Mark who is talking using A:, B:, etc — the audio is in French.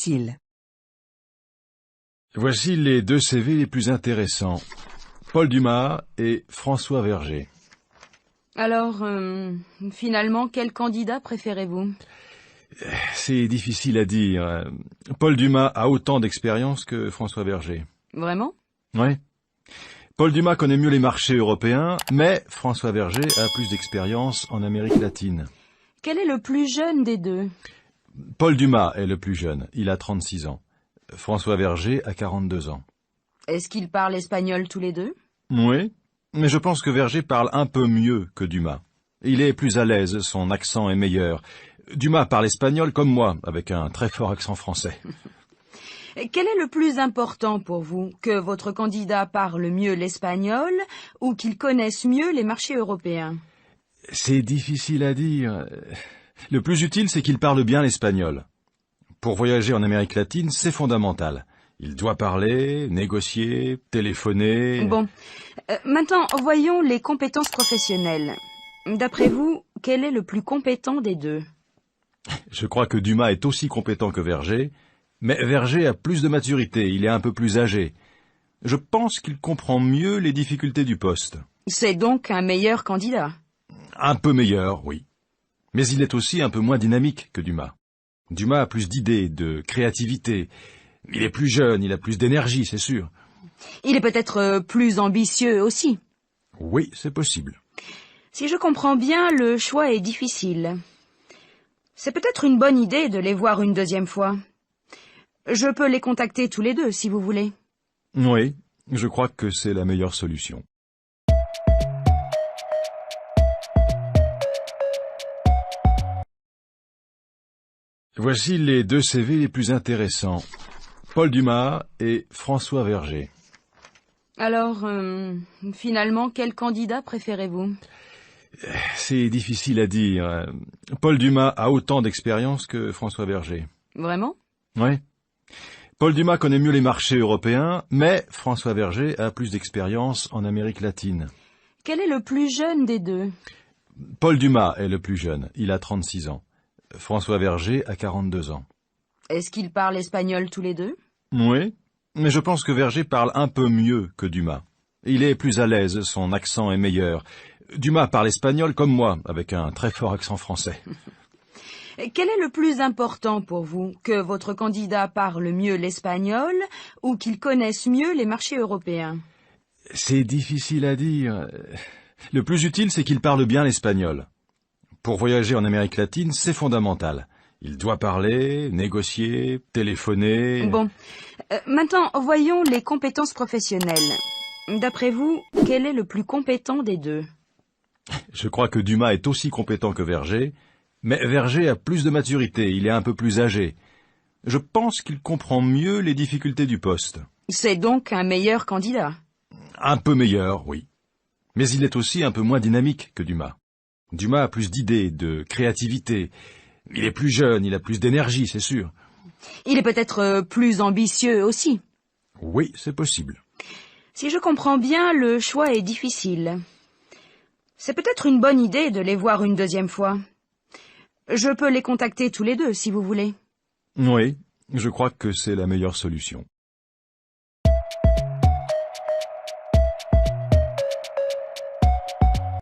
A: difficile.
B: Voici les 2 CV les plus intéressants. Paul Dumas et François Verger.
C: Alors, finalement, quel candidat préférez-vous?
B: C'est difficile à dire. Paul Dumas a autant d'expérience que François Verger.
C: Vraiment?
B: Oui. Paul Dumas connaît mieux les marchés européens, mais François Verger a plus d'expérience en Amérique latine.
C: Quel est le plus jeune des deux?
B: Paul Dumas est le plus jeune, il a 36 ans. François Verger a 42 ans.
C: Est-ce qu'ils parlent espagnol tous les deux?
B: Oui, mais je pense que Verger parle un peu mieux que Dumas. Il est plus à l'aise, son accent est meilleur. Dumas parle espagnol comme moi, avec un très fort accent français.
C: Quel est le plus important pour vous? Que votre candidat parle mieux l'espagnol ou qu'il connaisse mieux les marchés européens?
B: C'est difficile à dire. Le plus utile, c'est qu'il parle bien l'espagnol. Pour voyager en Amérique latine, c'est fondamental. Il doit parler, négocier, téléphoner...
C: Bon. Maintenant, voyons les compétences professionnelles. D'après vous, quel est le plus compétent des deux?
B: Je crois que Dumas est aussi compétent que Verger, mais Verger a plus de maturité, il est un peu plus âgé. Je pense qu'il comprend mieux les difficultés du poste.
C: C'est donc un meilleur candidat.
B: Un peu meilleur, oui. Mais il est aussi un peu moins dynamique que Dumas. Dumas a plus d'idées, de créativité. Il est plus jeune, il a plus d'énergie, c'est sûr.
C: Il est peut-être plus ambitieux aussi.
B: Oui, c'est possible.
C: Si je comprends bien, le choix est difficile. C'est peut-être une bonne idée de les voir une deuxième fois. Je peux les contacter tous les deux, si vous voulez.
B: Oui, je crois que c'est la meilleure solution. Voici les 2 CV les plus intéressants. Paul Dumas et François Verger.
C: Alors, finalement, quel candidat préférez-vous?
B: C'est difficile à dire. Paul Dumas a autant d'expérience que François Verger.
C: Vraiment?
B: Oui. Paul Dumas connaît mieux les marchés européens, mais François Verger a plus d'expérience en Amérique latine.
C: Quel est le plus jeune des deux?
B: Paul Dumas est le plus jeune, il a 36 ans. François Verger a 42 ans.
C: Est-ce qu'ils parlent espagnol tous les deux?
B: Oui, mais je pense que Verger parle un peu mieux que Dumas. Il est plus à l'aise, son accent est meilleur. Dumas parle espagnol comme moi, avec un très fort accent français.
C: Quel est le plus important pour vous? Que votre candidat parle mieux l'espagnol ou qu'il connaisse mieux les marchés européens?
B: C'est difficile à dire. Le plus utile, c'est qu'il parle bien l'espagnol. Pour voyager en Amérique latine, c'est fondamental. Il doit parler, négocier, téléphoner...
C: Bon. Maintenant, voyons les compétences professionnelles. D'après vous, quel est le plus compétent des deux?
B: Je crois que Dumas est aussi compétent que Verger, mais Verger a plus de maturité, il est un peu plus âgé. Je pense qu'il comprend mieux les difficultés du poste.
C: C'est donc un meilleur candidat.
B: Un peu meilleur, oui. Mais il est aussi un peu moins dynamique que Dumas. Dumas a plus d'idées, de créativité. Il est plus jeune, il a plus d'énergie, c'est sûr.
C: Il est peut-être plus ambitieux aussi.
B: Oui, c'est possible.
C: Si je comprends bien, le choix est difficile. C'est peut-être une bonne idée de les voir une deuxième fois. Je peux les contacter tous les deux, si vous voulez.
B: Oui, je crois que c'est la meilleure solution.